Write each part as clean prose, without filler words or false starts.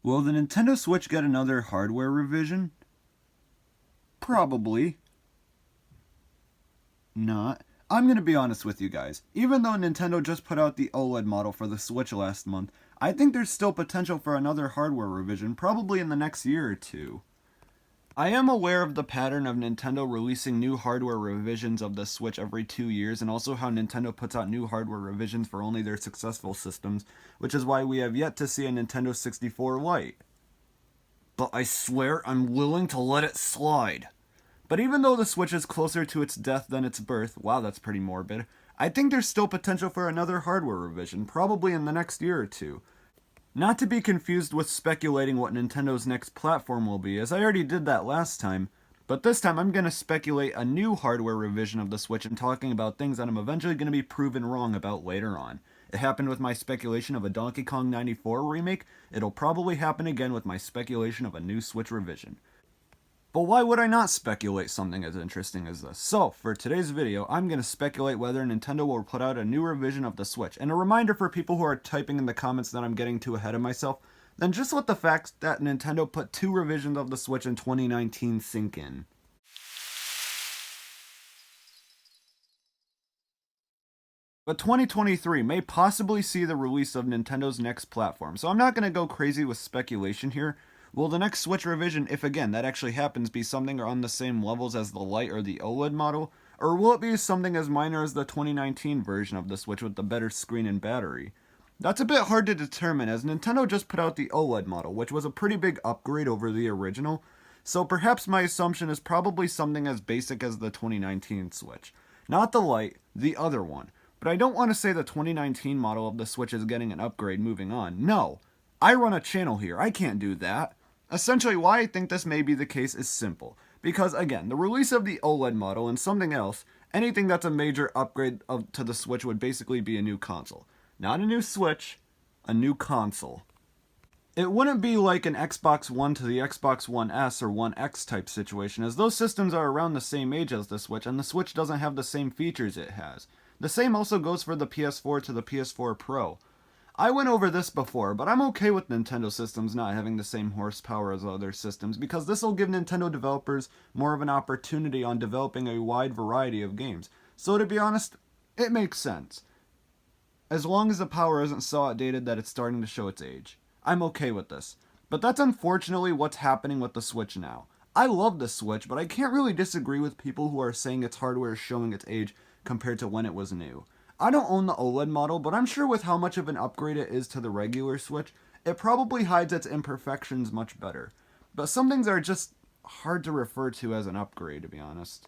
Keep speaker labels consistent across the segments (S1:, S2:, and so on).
S1: Will the Nintendo Switch get another hardware revision? Probably not. I'm gonna be honest with you guys. Even though Nintendo just put out the OLED model for the Switch last month, I think there's still potential for another hardware revision, probably in the next year or two. I am aware of the pattern of Nintendo releasing new hardware revisions of the Switch every 2 years, and also how Nintendo puts out new hardware revisions for only their successful systems, which is why we have yet to see a Nintendo 64 Lite. But I swear I'm willing to let it slide. But even though the Switch is closer to its death than its birth, wow, that's pretty morbid, I think there's still potential for another hardware revision, probably in the next year or two. Not to be confused with speculating what Nintendo's next platform will be, as I already did that last time, but this time I'm going to speculate a new hardware revision of the Switch and talking about things that I'm eventually going to be proven wrong about later on. It happened with my speculation of a Donkey Kong 94 remake, it'll probably happen again with my speculation of a new Switch revision. But why would I not speculate something as interesting as this? So, for today's video, I'm going to speculate whether Nintendo will put out a new revision of the Switch. And a reminder for people who are typing in the comments that I'm getting too ahead of myself, then just let the fact that Nintendo put 2 revisions of the Switch in 2019 sink in. But 2023 may possibly see the release of Nintendo's next platform, so I'm not going to go crazy with speculation here. Will the next Switch revision, if again that actually happens, be something on the same levels as the Lite or the OLED model? Or will it be something as minor as the 2019 version of the Switch with the better screen and battery? That's a bit hard to determine, as Nintendo just put out the OLED model, which was a pretty big upgrade over the original, so perhaps my assumption is probably something as basic as the 2019 Switch. Not the Lite, the other one. But I don't want to say the 2019 model of the Switch is getting an upgrade moving on. No! I run a channel here, I can't do that. Essentially, why I think this may be the case is simple. Because, again, the release of the OLED model and something else, anything that's a major upgrade to the Switch would basically be a new console. Not a new Switch, a new console. It wouldn't be like an Xbox One to the Xbox One S or One X type situation, as those systems are around the same age as the Switch, and the Switch doesn't have the same features it has. The same also goes for the PS4 to the PS4 Pro. I went over this before, but I'm okay with Nintendo systems not having the same horsepower as other systems, because this will give Nintendo developers more of an opportunity on developing a wide variety of games. So to be honest, it makes sense. As long as the power isn't so outdated that it's starting to show its age. I'm okay with this. But that's unfortunately what's happening with the Switch now. I love the Switch, but I can't really disagree with people who are saying its hardware is showing its age compared to when it was new. I don't own the OLED model, but I'm sure with how much of an upgrade it is to the regular Switch, it probably hides its imperfections much better. But some things are just hard to refer to as an upgrade, to be honest.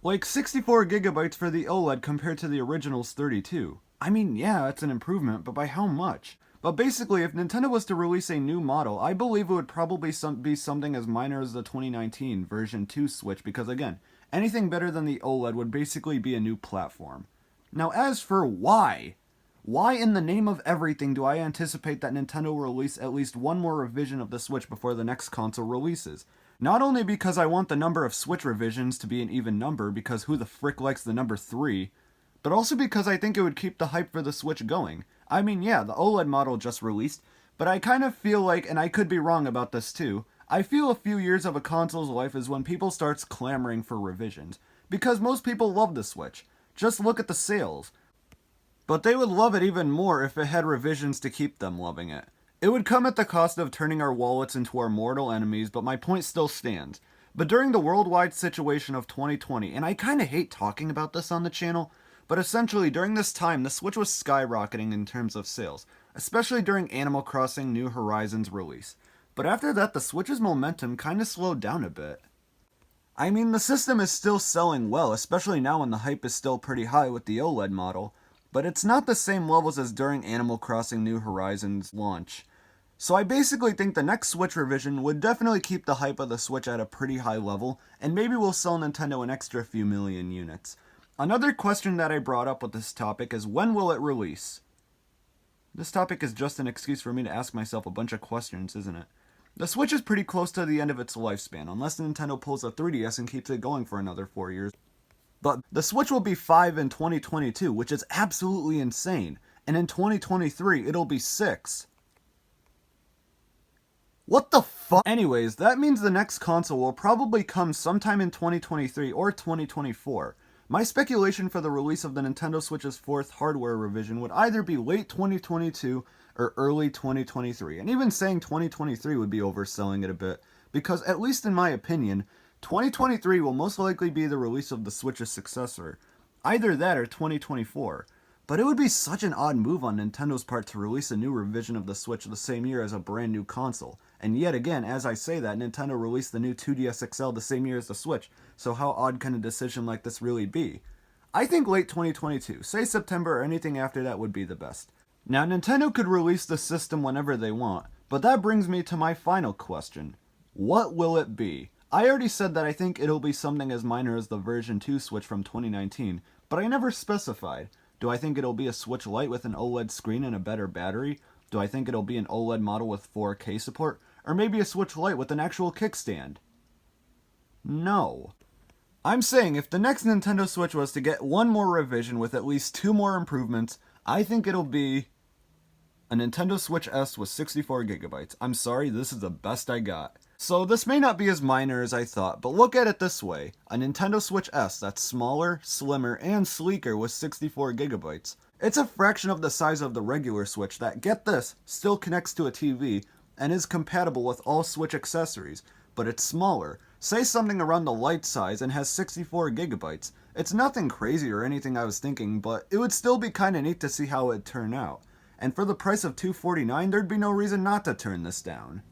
S1: Like 64 gigabytes for the OLED compared to the original's 32. I mean, yeah, it's an improvement, but by how much? But basically, if Nintendo was to release a new model, I believe it would probably be something as minor as the 2019 version 2 Switch, because again, anything better than the OLED would basically be a new platform. Now, as for why in the name of everything do I anticipate that Nintendo will release at least one more revision of the Switch before the next console releases? Not only because I want the number of Switch revisions to be an even number, because who the frick likes the number 3, but also because I think it would keep the hype for the Switch going. I mean, yeah, the OLED model just released, but I kind of feel like, and I could be wrong about this too, I feel a few years of a console's life is when people starts clamoring for revisions, because most people love the Switch. Just look at the sales. But they would love it even more if it had revisions to keep them loving it. It would come at the cost of turning our wallets into our mortal enemies, but my point still stands. But during the worldwide situation of 2020, and I kinda hate talking about this on the channel, but essentially during this time the Switch was skyrocketing in terms of sales, especially during Animal Crossing New Horizons release. But after that the Switch's momentum kinda slowed down a bit. I mean, the system is still selling well, especially now when the hype is still pretty high with the OLED model, but it's not the same levels as during Animal Crossing New Horizons launch. So I basically think the next Switch revision would definitely keep the hype of the Switch at a pretty high level, and maybe will sell Nintendo an extra few million units. Another question that I brought up with this topic is when will it release? This topic is just an excuse for me to ask myself a bunch of questions, isn't it? The Switch is pretty close to the end of its lifespan, unless Nintendo pulls a 3DS and keeps it going for another 4 years. But the Switch will be 5 in 2022, which is absolutely insane. And in 2023, it'll be 6. What the fuck? Anyways, that means the next console will probably come sometime in 2023 or 2024. My speculation for the release of the Nintendo Switch's fourth hardware revision would either be late 2022 or early 2023. And even saying 2023 would be overselling it a bit, because at least in my opinion, 2023 will most likely be the release of the Switch's successor. Either that or 2024. But it would be such an odd move on Nintendo's part to release a new revision of the Switch the same year as a brand new console. And yet again, as I say that, Nintendo released the new 2DS XL the same year as the Switch, so how odd can a decision like this really be? I think late 2022, say September or anything after that would be the best. Now, Nintendo could release the system whenever they want, but that brings me to my final question. What will it be? I already said that I think it'll be something as minor as the version 2 Switch from 2019, but I never specified. Do I think it'll be a Switch Lite with an OLED screen and a better battery? Do I think it'll be an OLED model with 4K support? Or maybe a Switch Lite with an actual kickstand? No. I'm saying if the next Nintendo Switch was to get one more revision with at least 2 more improvements, I think it'll be a Nintendo Switch S with 64GB. I'm sorry, this is the best I got. So this may not be as minor as I thought, but look at it this way. A Nintendo Switch S that's smaller, slimmer, and sleeker with 64GB. It's a fraction of the size of the regular Switch that, get this, still connects to a TV and is compatible with all Switch accessories, but it's smaller. Say something around the Lite size and has 64GB. It's nothing crazy or anything I was thinking, but it would still be kinda neat to see how it'd turn out. And for the price of $249, there'd be no reason not to turn this down.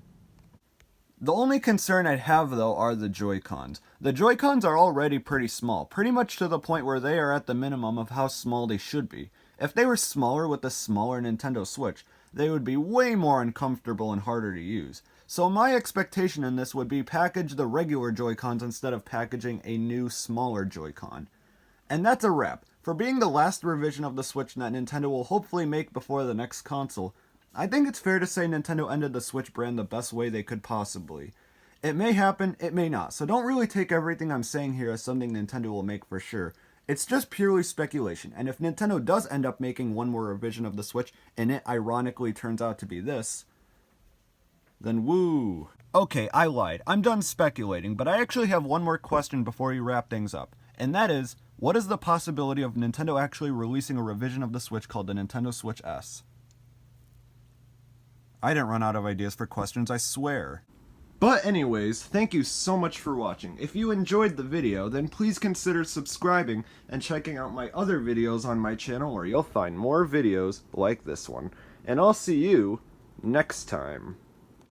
S1: The only concern I'd have though are the Joy-Cons. The Joy-Cons are already pretty small, pretty much to the point where they are at the minimum of how small they should be. If they were smaller with the smaller Nintendo Switch, they would be way more uncomfortable and harder to use. So my expectation in this would be package the regular Joy-Cons instead of packaging a new smaller Joy-Con. And that's a wrap. For being the last revision of the Switch that Nintendo will hopefully make before the next console, I think it's fair to say Nintendo ended the Switch brand the best way they could possibly. It may happen, it may not, so don't really take everything I'm saying here as something Nintendo will make for sure. It's just purely speculation, and if Nintendo does end up making one more revision of the Switch, and it ironically turns out to be this, then woo. Okay, I lied. I'm done speculating, but I actually have one more question before we wrap things up, and that is, what is the possibility of Nintendo actually releasing a revision of the Switch called the Nintendo Switch S? I didn't run out of ideas for questions, I swear. But anyways, thank you so much for watching. If you enjoyed the video, then please consider subscribing and checking out my other videos on my channel where you'll find more videos like this one. And I'll see you next time.